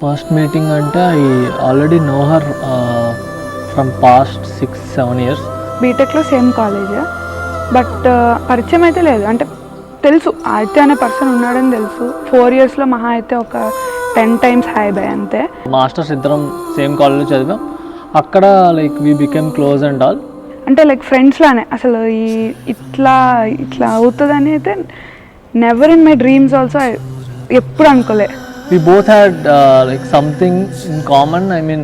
First meeting అంటే I already know her from past 6-7 years. బీటెక్లో same college, but పరిచయం అయితే లేదు. అంటే తెలుసు ఆదిత్య అనే పర్సన్ ఉన్నాడని తెలుసు. 4 yearsలో మహా అయితే ఒక 10 times హాయ్ బై అంతే. మాస్టర్స్ ఇద్దరం సేమ్ కాలేజ్లో చదివాం. అక్కడ like we became close and all. అంటే లైక్ ఫ్రెండ్స్ లానే. అసలు ఇట్లా అవుతుందని అయితే never in my dreams also ఎప్పుడు అనుకోలే. We both had like something in common. I mean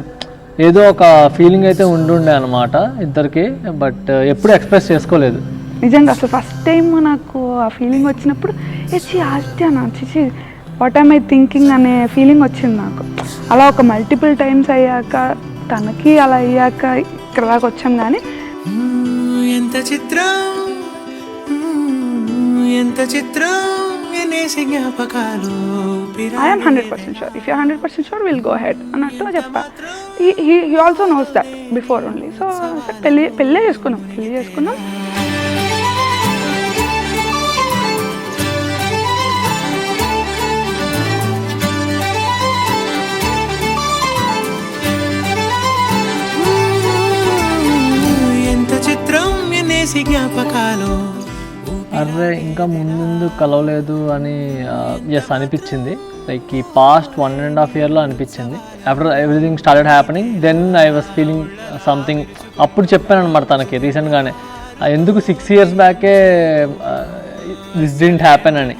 ఏదో ఒక ఫీలింగ్ అయితే ఉండుండే అనమాట ఇద్దరికి, బట్ ఎప్పుడు ఎక్స్ప్రెస్ చేసుకోలేదు. నిజంగా అసలు ఫస్ట్ టైం నాకు ఆ ఫీలింగ్ వచ్చినప్పుడు ఆదిత్యనా చిచి వాట్ ఆమ్ ఐ థింకింగ్ అనే ఫీలింగ్ వచ్చింది నాకు. అలా ఒక మల్టిపుల్ టైమ్స్ అయ్యాక తనకి అలా అయ్యాక ఇక్కడ దాకా వచ్చాం. కానీ ఎంత చిత్రం ఎంత చిత్రం జ్ఞాపకాలు. I'm 100% sure. If you 100% sure will go head అన్నట్టు చెప్పా. He also knows that before only. So పెళ్ళే చేసుకున్నాం. ఎంత చిత్రం ఎన్నేసి జ్ఞాపకాలు. అర్రే ఇంకా ముందు కలవలేదు అని ఎస్ అనిపించింది. లైక్ ఈ పాస్ట్ 1.5 yearలో అనిపించింది. After everything started happening then I was feeling something. అప్పుడు చెప్పాను అనమాట తనకి రీసెంట్గానే, ఎందుకు 6 years బ్యాకే దిస్ డిడ్ంట్ హ్యాపెన్ అని.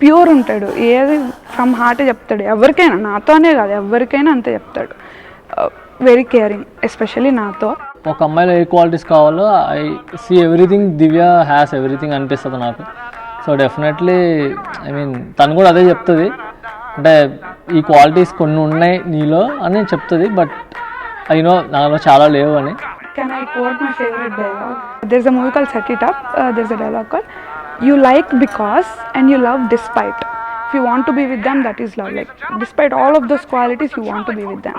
ప్యూర్ ఉంటాడు, ఏది ఫ్రమ్ హార్ట్ చెప్తాడు ఎవరికైనా. నాతోనే కాదు ఎవరికైనా అంతే చెప్తాడు. వెరీ కేరింగ్, ఎస్పెషల్లీ నాతో. ఒక అమ్మాయిలో ఏ క్వాలిటీస్ కావాలో I see everything. Divya has everything అనిపిస్తుంది నాకు. సో డెఫినెట్లీ ఐ మీన్ తను కూడా అదే చెప్తుంది. అంటే ఈ క్వాలిటీస్ కొన్ని ఉన్నాయి నీలో అని చెప్తుంది, బట్ అయినో నాలో చాలా లేవు అని. Can I quote my favorite dialogue? There's a movie called Set It Up. There's a dialogue called you like because and you love despite. If you want to be with them, that is love. Like despite all of those qualities, you want to be with them.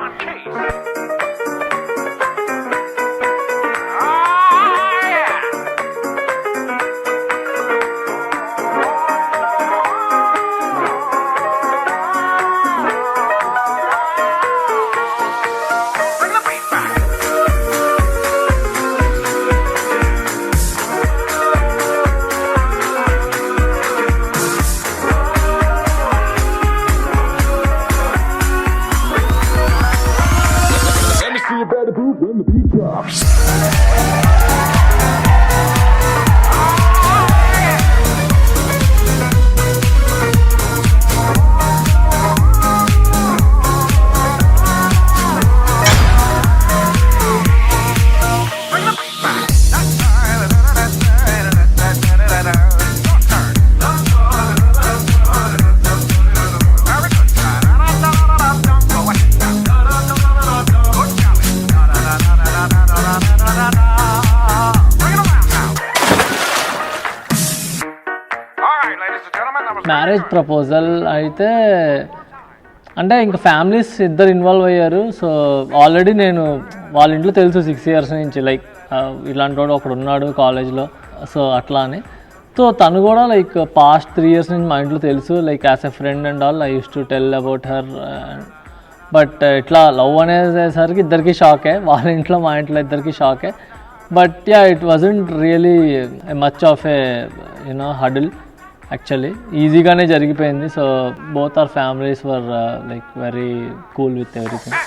Marriage proposal అయితే అంటే ఇంకా families ఇద్దరు involve అయ్యారు. So already నేను వాళ్ళ ఇంట్లో తెలుసు 6 years నుంచి, లైక్ ఇలాంటి వాడు ఒకడు ఉన్నాడు కాలేజ్లో, సో అట్లా అని. సో తను కూడా లైక్ పాస్ట్ 3 years నుంచి మా ఇంట్లో తెలుసు, like as a friend and all. I use to tell about her. But ఇట్లా లవ్ అనేసరికి ఇద్దరికి షాకే, వాళ్ళ ఇంట్లో మా ఇంట్లో ఇద్దరికి షాకే. But ya it wasn't really much of a huddle. Actually ఈజీగానే జరిగిపోయింది. So both our families were like very cool with everything.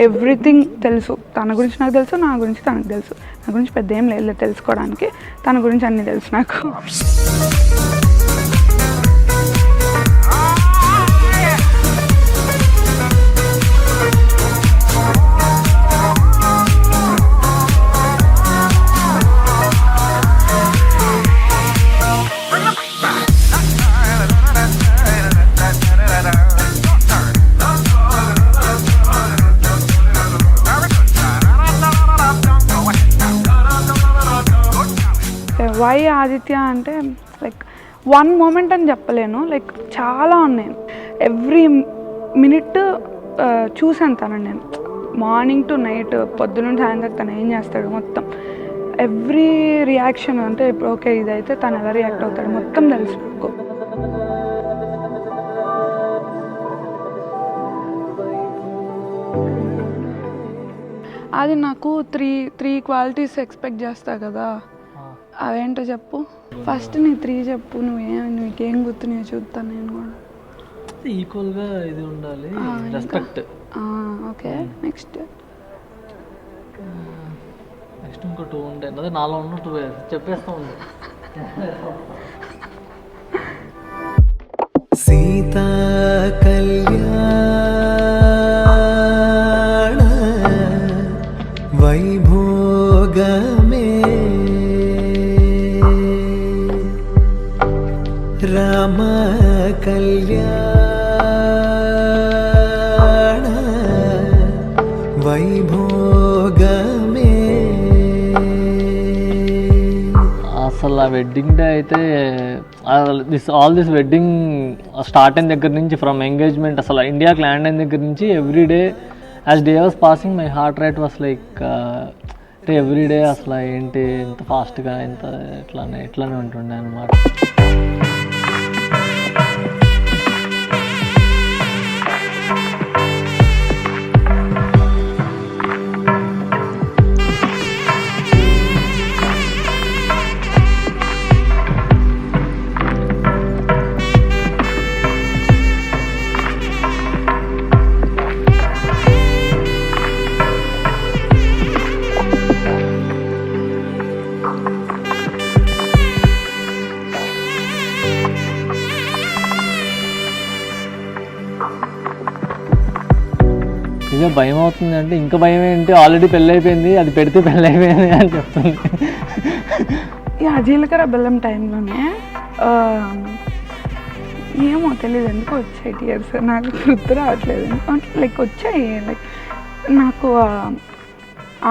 Everything తెలుసు. తన గురించి నాకు తెలుసు, నా గురించి తనకు తెలుసు. నా గురించి పెద్ద ఏం లేదు తెలుసుకోవడానికి, తన గురించి అన్నీ తెలుసు నాకు. వై ఆదిత్య అంటే లైక్ వన్ మూమెంట్ అని చెప్పలేను, లైక్ చాలా ఉన్నాయి. ఎవ్రీ మినిట్ చూశాను తనని నేను, మార్నింగ్ టు నైట్, పొద్దున్న సాయంత్రం తను ఏం చేస్తాడు మొత్తం, ఎవ్రీ రియాక్షన్. అంటే ఇప్పుడు ఓకే ఇదైతే తను ఎలా రియాక్ట్ అవుతాడు మొత్తం తెలుసు నాకు. అది నాకు త్రీ క్వాలిటీస్ ఎక్స్పెక్ట్ చేస్తా కదా, అవేంటో చెప్పు. ఫస్ట్ నీ 3 చెప్పు. నీకేం గుర్తు నేను చూస్తాను. నేను కూడా ఈక్వల్గా ఇది ఉండాలి, రెస్పెక్ట్. ఓకే, నెక్స్ట్ ఇంకో 2 ఉంటాయి. అదే నాలో ఉన్న 2 చెప్పేస్తా ఉంది. సీతా కళ్యాణ వైభోగమే రామ కళ్యాణ వైభోగమే. అసలు ఆ వెడ్డింగ్ డే అయితే ఆల్ దిస్ వెడ్డింగ్ స్టార్ట్ అయిన దగ్గర నుంచి, ఫ్రమ్ ఎంగేజ్మెంట్ అసలు ఇండియాకి ల్యాండ్ అయిన దగ్గర నుంచి every day as day was passing my heart rate was like, అంటే ఎవ్రీ డే అసలు ఏంటి ఎంత ఫాస్ట్గా ఎంత ఇట్లానే ఉంటుండే అనమాట. ఇదే భయం అవుతుంది అంటే, ఇంకా భయం ఏంటి, ఆల్రెడీ పెళ్ళి అయిపోయింది, అది పెడితే పెళ్ళి అయిపోయింది అని చెప్తుంది. జీలకర్ర బెల్లం టైంలోనే ఏమో తెలియదు ఎందుకు వచ్చాయి టీయర్స్, నాకు గుర్తు రావట్లేదు. లైక్ వచ్చాయి, లైక్ నాకు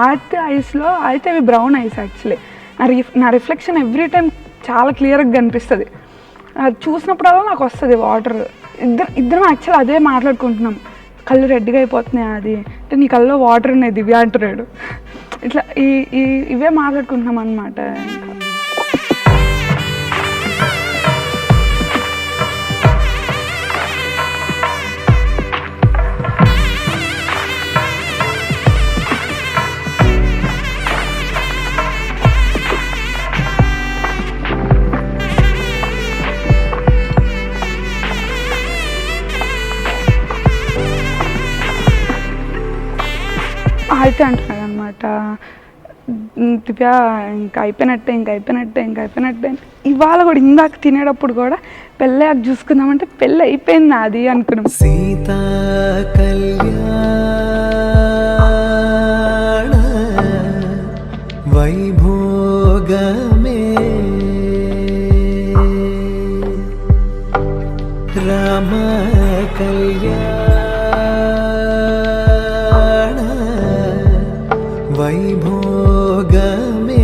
ఆదిత్య ఐస్లో అయితే అవి బ్రౌన్ ఐస్ యాక్చువల్లీ. నా రిఫ్లెక్షన్ ఎవ్రీ టైం చాలా క్లియర్గా కనిపిస్తుంది. అది చూసినప్పుడల్లా నాకు వస్తుంది వాటర్. ఇద్దరం యాక్చువల్లీ అదే మాట్లాడుకుంటున్నాం, కళ్ళు రెడ్డిగా అయిపోతున్నాయి అది అంటే, నీ కళ్ళలో వాటర్ ఉన్నాయి దివ్య అంటున్నాడు. ఇట్లా ఇవే మాట్లాడుకుంటున్నాం అన్నమాట. అయితే అంటున్నాడు అనమాట, దివ్య ఇంకా అయిపోయినట్టే. ఇవాళ కూడా ఇందాక తినేటప్పుడు కూడా పెళ్ళయ్యాక చూసుకుందామంటే పెళ్ళి అయిపోయింది అది అనుకున్నాం. సీతా కళ్యాణ వైభోగమే రామ కళ్యాణ వైభోగమే.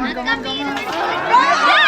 Come on.